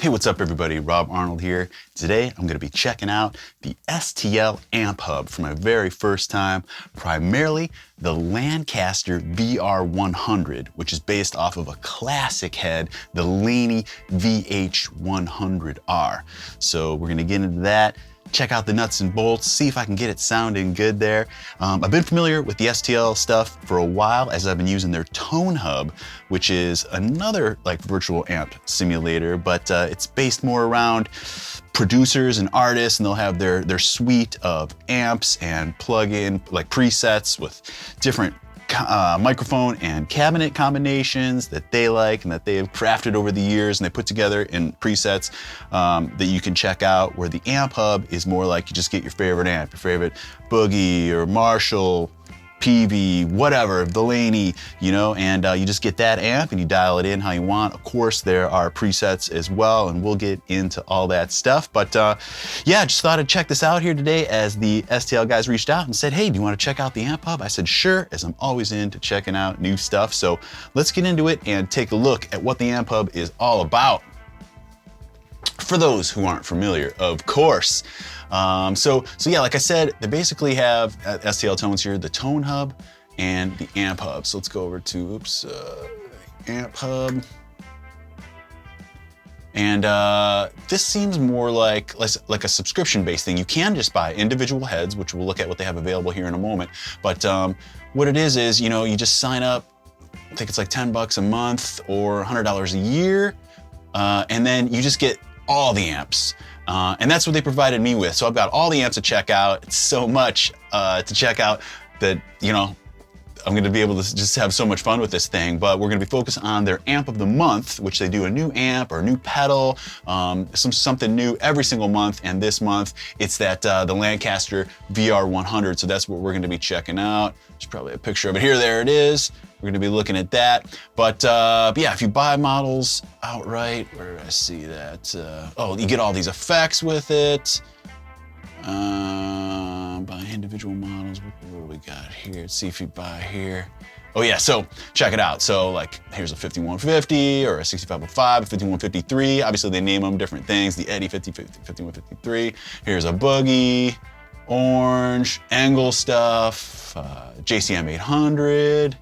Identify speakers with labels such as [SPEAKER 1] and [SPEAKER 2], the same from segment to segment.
[SPEAKER 1] Hey, what's up everybody? Rob Arnold here. Today I'm going to be checking out the STL AmpHub for my very first time, primarily the Lancaster VR100, which is based off of a classic head, the Laney VH100R. So we're going to get into that, check out the nuts and bolts, see if I can get it sounding good there. I've been familiar with the STL stuff for a while as I've been using their Tone Hub, which is another like virtual amp simulator, but it's based more around producers and artists, and they'll have their suite of amps and plug-in like presets with different microphone and cabinet combinations that they like and that they have crafted over the years, and they put together in presets that you can check out, where the AmpHub is more like you just get your favorite amp, your favorite Boogie or Marshall, PV, whatever, the Laney, you know, and you just get that amp and you dial it in how you want. Of course, there are presets as well, and we'll get into all that stuff. But yeah, just thought I'd check this out here today as the STL guys reached out and said, hey, do you want to check out the AmpHub? I said, sure, as I'm always into checking out new stuff. So let's get into it and take a look at what the AmpHub is all about. For those who aren't familiar, of course. So yeah, like I said, they basically have at STL Tones here, the Tone Hub and the AmpHub. So let's go over to, AmpHub. And this seems more like a subscription-based thing. You can just buy individual heads, which we'll look at what they have available here in a moment. But what it is, you know, you just sign up, I think it's like $10 a month or $100 a year, and then you just get all the amps. And that's what they provided me with. So I've got all the amps to check out. It's so much to check out that, you know, I'm gonna be able to just have so much fun with this thing. But we're gonna be focused on their amp of the month, which they do a new amp or a new pedal, something new every single month. And this month, it's that the Lancaster VR100. So that's what we're gonna be checking out. There's probably a picture of it here. There it is. We're gonna be looking at that. But yeah, if you buy models outright, where did I see that? Oh, you get all these effects with it. Buy individual models. What do we got here? Let's see if you buy here. Oh yeah, so check it out. So like, here's a 5150 or a 6505, a 5153. Obviously they name them different things. The Eddie 5153. Here's a Boogie, Orange, Angle stuff, JCM 800.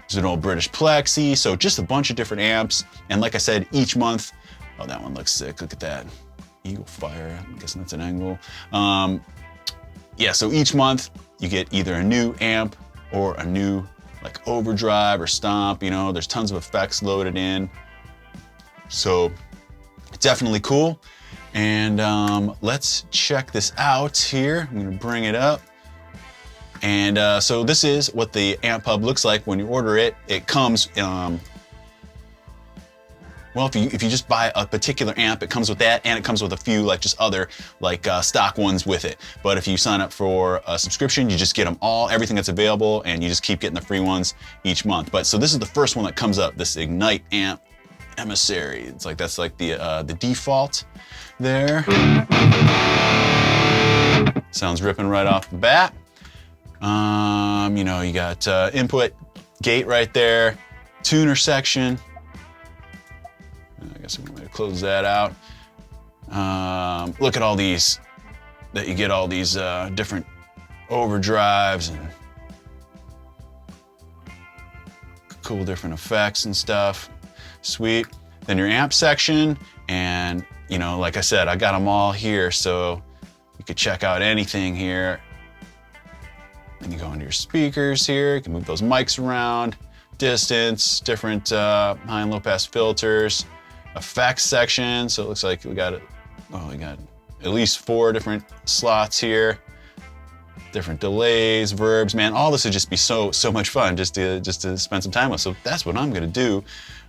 [SPEAKER 1] There's an old British Plexi. So just a bunch of different amps. And like I said, each month, oh, that one looks sick. Look at that. Eagle Fire, I'm guessing that's an Angle. Yeah, so each month you get either a new amp or a new like overdrive or stomp, you know, there's tons of effects loaded in. So definitely cool. And let's check this out here. I'm gonna bring it up. And so this is what the AmpHub looks like when you order it. It comes, well, if you just buy a particular amp, it comes with that, and it comes with a few like just other like stock ones with it. But if you sign up for a subscription, you just get them all, everything that's available, and you just keep getting the free ones each month. But so this is the first one that comes up, this Ignite amp Emissary. It's like, that's like the default there. Sounds ripping right off the bat. You know, you got input gate right there, tuner section. I guess I'm going to close that out. Look at all these, that you get all these different overdrives and cool different effects and stuff. Sweet. Then your amp section, and you know, like I said, I got them all here, so you could check out anything here. Then you go into your speakers here, you can move those mics around, distance, different high and low pass filters, effects section. So it looks like we got at least 4 different slots here, different delays, verbs. Man, all this would just be so much fun just to spend some time with. So that's what I'm gonna do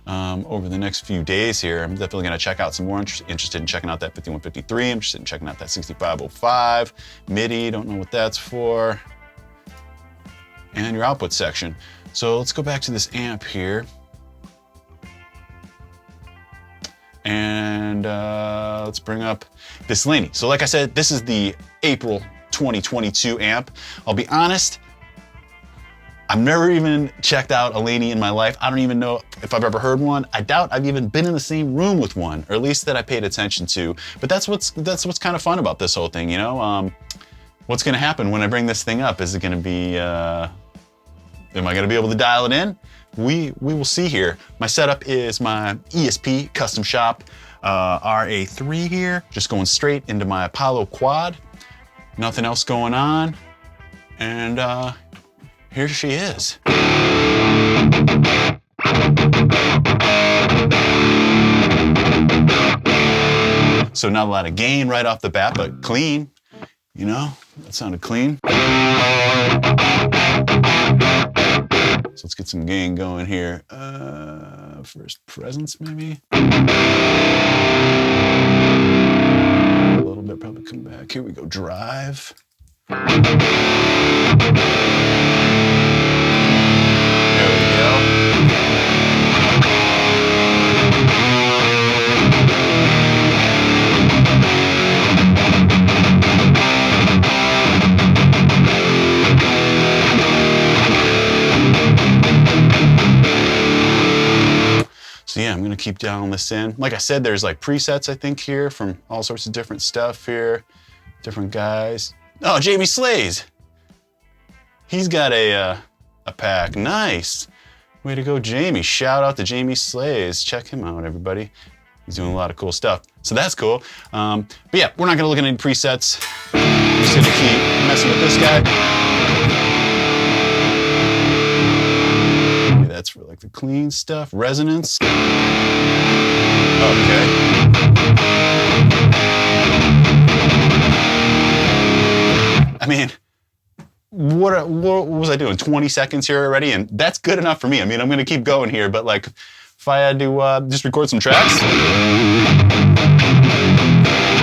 [SPEAKER 1] over the next few days here. I'm definitely gonna check out some more. Interested in checking out that 5153. I'm interested in checking out that 6505 MIDI. Don't know what that's for. And your output section. So let's go back to this amp here. And let's bring up this Laney. So like I said, this is the April 2022 amp. I'll be honest, I've never even checked out a Laney in my life. I don't even know if I've ever heard one. I doubt I've even been in the same room with one, or at least that I paid attention to. But that's what's kind of fun about this whole thing, you know? What's gonna happen when I bring this thing up? Is it gonna be, am I gonna be able to dial it in? We will see here. My setup is my ESP custom shop RA3 here, just going straight into my Apollo quad. Nothing else going on. And here she is. So not a lot of gain right off the bat, but clean. You know, that sounded clean. So let's get some gain going here. First presence maybe. A little bit, probably come back. Here we go, drive. There we go. So yeah, I'm gonna keep dialing this in. Like I said, there's like presets, I think, here from all sorts of different stuff here, different guys. Oh, Jamie Slays. He's got a pack. Nice. Way to go, Jamie. Shout out to Jamie Slays. Check him out, everybody. He's doing a lot of cool stuff. So that's cool. But yeah, we're not gonna look at any presets. We're just gonna keep messing with this guy. Maybe that's for like the clean stuff. Resonance. Okay. I mean, what was I doing? 20 seconds here already? And that's good enough for me. I mean, I'm gonna keep going here, but like, if I had to just record some tracks,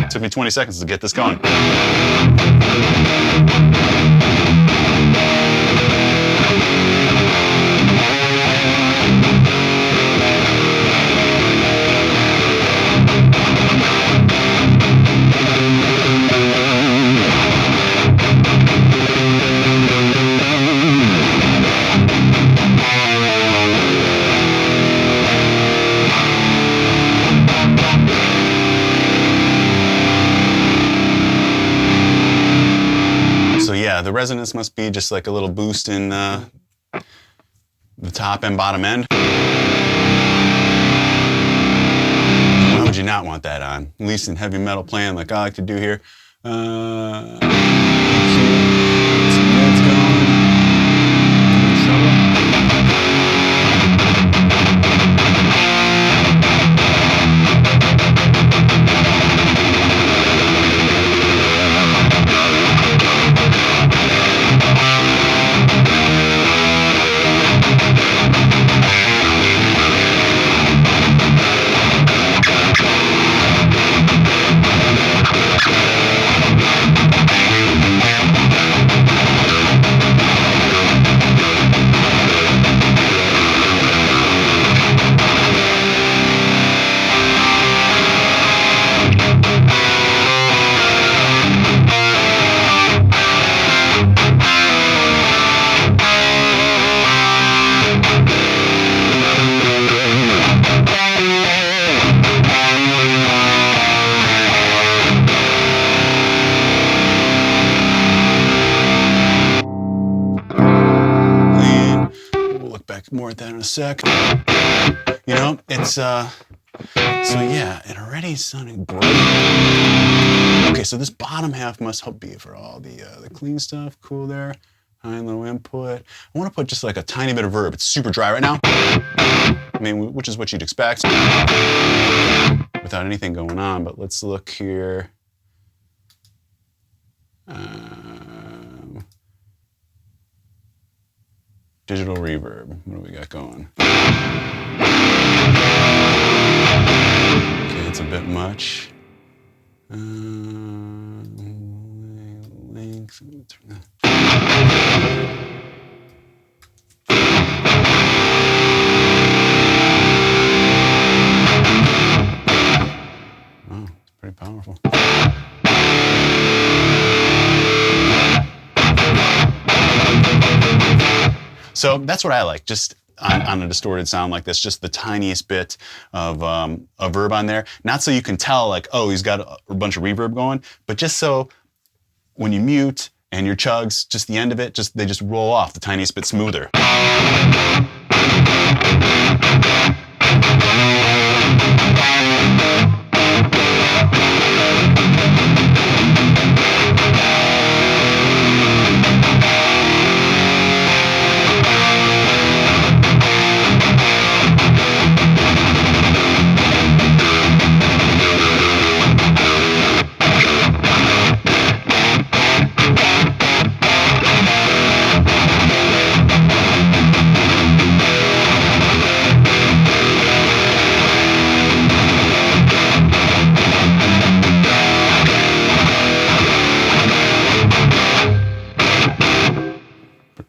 [SPEAKER 1] it took me 20 seconds to get this going. The resonance must be just like a little boost in the top and bottom end. Why would you not want that on? At least in heavy metal playing like I like to do here. Some mids going. More at that in a sec. You know, it's so yeah, it already is sounding great. Okay, so this bottom half must be for all the clean stuff. Cool there. High and low input. I want to put just like a tiny bit of verb. It's super dry right now. I mean, which is what you'd expect without anything going on. But let's look here. Digital reverb. What do we got going? Okay, it's a bit much. Length. Wow, it's pretty powerful. So that's what I like, just on a distorted sound like this, just the tiniest bit of a verb on there. Not so you can tell like, oh, he's got a bunch of reverb going, but just so when you mute and your chugs, just the end of it, they just roll off the tiniest bit smoother.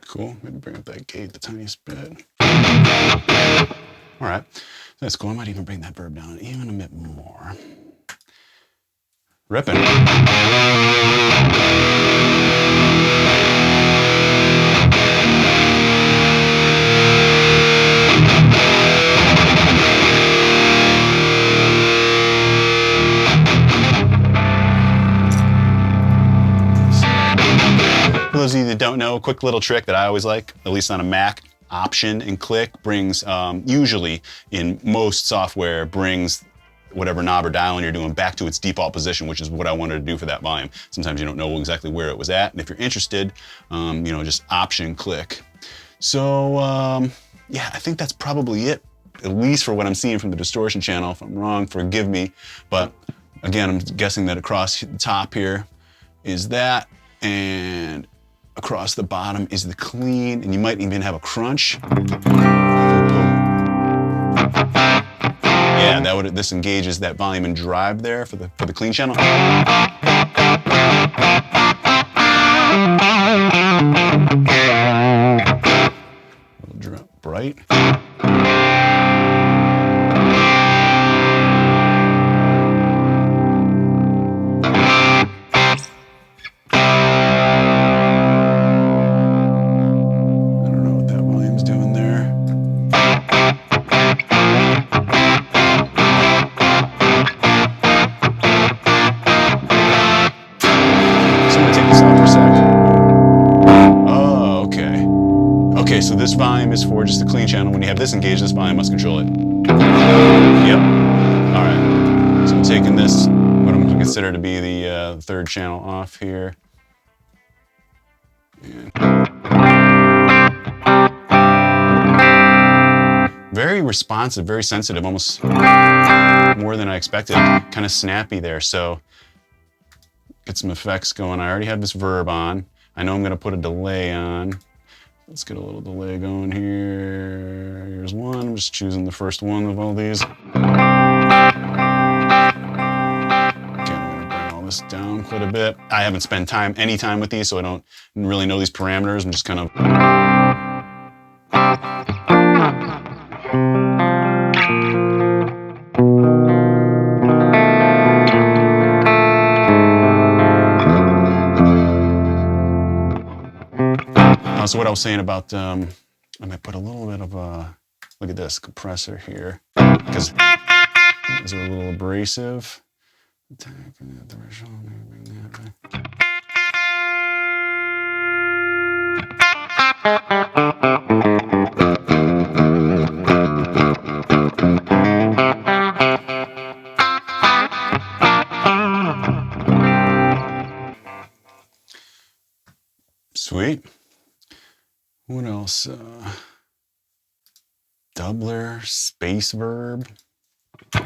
[SPEAKER 1] Cool. Maybe bring up that gate the tiniest bit. All right, that's cool. I might even bring that verb down even a bit more. Ripping. For those of you that don't know, a quick little trick that I always like, at least on a Mac, Option and click brings, usually in most software, brings whatever knob or dial you're doing back to its default position, which is what I wanted to do for that volume. Sometimes you don't know exactly where it was at, and if you're interested, you know, just Option click. So yeah, I think that's probably it, at least for what I'm seeing from the distortion channel. If I'm wrong, forgive me, but again, I'm guessing that across the top here is that, and across the bottom is the clean, and you might even have a crunch. Yeah, this engages that volume and drive there for the clean channel. Little drop bright. Okay, so this volume is for just the clean channel. When you have this engaged, this volume must control it. Yep. All right. So I'm taking this, what I'm going to consider to be the third channel off here. And very responsive, very sensitive, almost more than I expected. Kind of snappy there. So get some effects going. I already have this verb on. I know I'm going to put a delay on. Let's get a little delay going here. Here's one. I'm just choosing the first one of all these. Okay, I'm going to bring all this down quite a bit. I haven't spent any time with these, so I don't really know these parameters. I'm just kind of... So what I was saying about, I might put a little bit of a, look at this, compressor here, because these are a little abrasive. Sweet. What else? Doubler, space verb. Oh.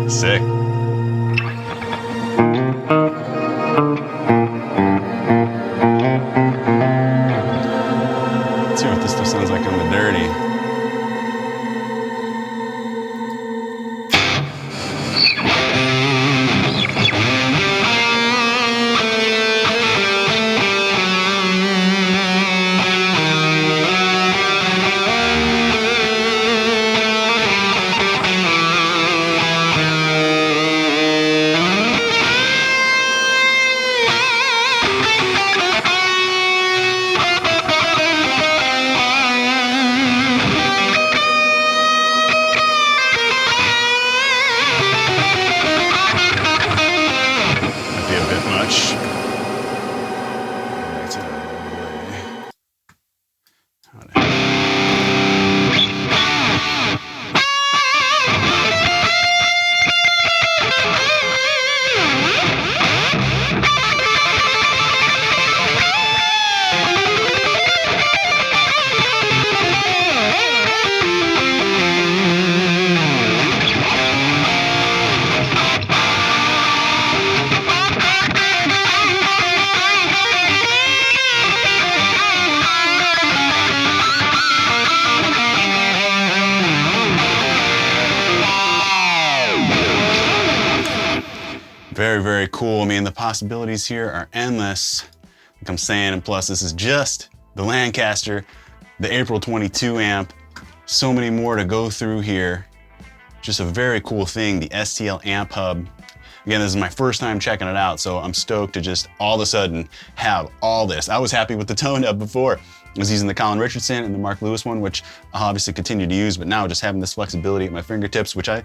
[SPEAKER 1] Sick. Let's see what this stuff sounds like on the dirty. Very, very cool. I mean, the possibilities here are endless, like I'm saying, and plus this is just the Lancaster, the April 22 amp. So many more to go through here. Just a very cool thing, the STL AmpHub. Again, this is my first time checking it out, so I'm stoked to just all of a sudden have all this. I was happy with the tone hub before. I was using the Colin Richardson and the Mark Lewis one, which I'll obviously continue to use, but now just having this flexibility at my fingertips, which I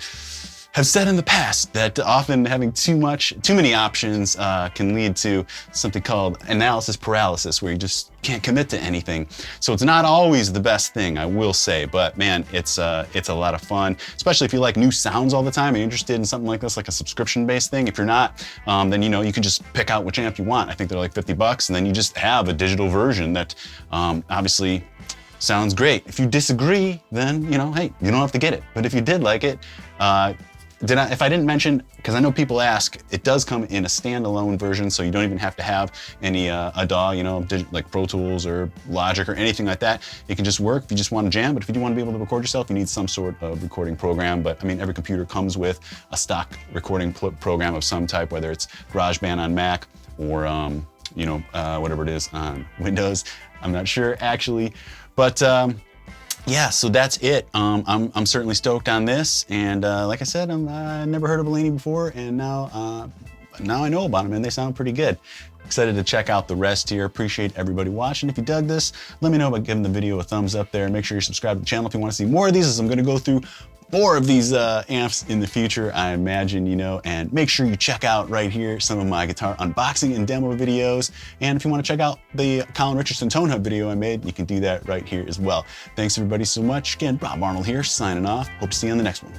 [SPEAKER 1] have said in the past that often having too many options can lead to something called analysis paralysis, where you just can't commit to anything. So it's not always the best thing, I will say, but man, it's a lot of fun, especially if you like new sounds all the time and you're interested in something like this, like a subscription-based thing. If you're not, then you can just pick out which amp you want. I think they're like $50, and then you just have a digital version that obviously sounds great. If you disagree, then hey, you don't have to get it. But if you did like it, if I didn't mention, because I know people ask, it does come in a standalone version, so you don't even have to have any a DAW, like Pro Tools or Logic or anything like that. It can just work if you just want to jam, but if you do want to be able to record yourself, you need some sort of recording program. But I mean, every computer comes with a stock recording program of some type, whether it's GarageBand on Mac or whatever it is on Windows. I'm not sure actually, but yeah, so that's it. I'm certainly stoked on this, and like I said, I never heard of a Laney before, and now I know about them, and they sound pretty good. Excited to check out the rest here. Appreciate everybody watching. If you dug this, let me know by giving the video a thumbs up there. Make sure you subscribe to the channel if you want to see more of these, as I'm going to go through more of these amps in the future, I imagine, and make sure you check out right here some of my guitar unboxing and demo videos. And if you want to check out the Colin Richardson Tone Hub video I made, you can do that right here as well. Thanks everybody so much. Again, Rob Arnold here, signing off. Hope to see you on the next one.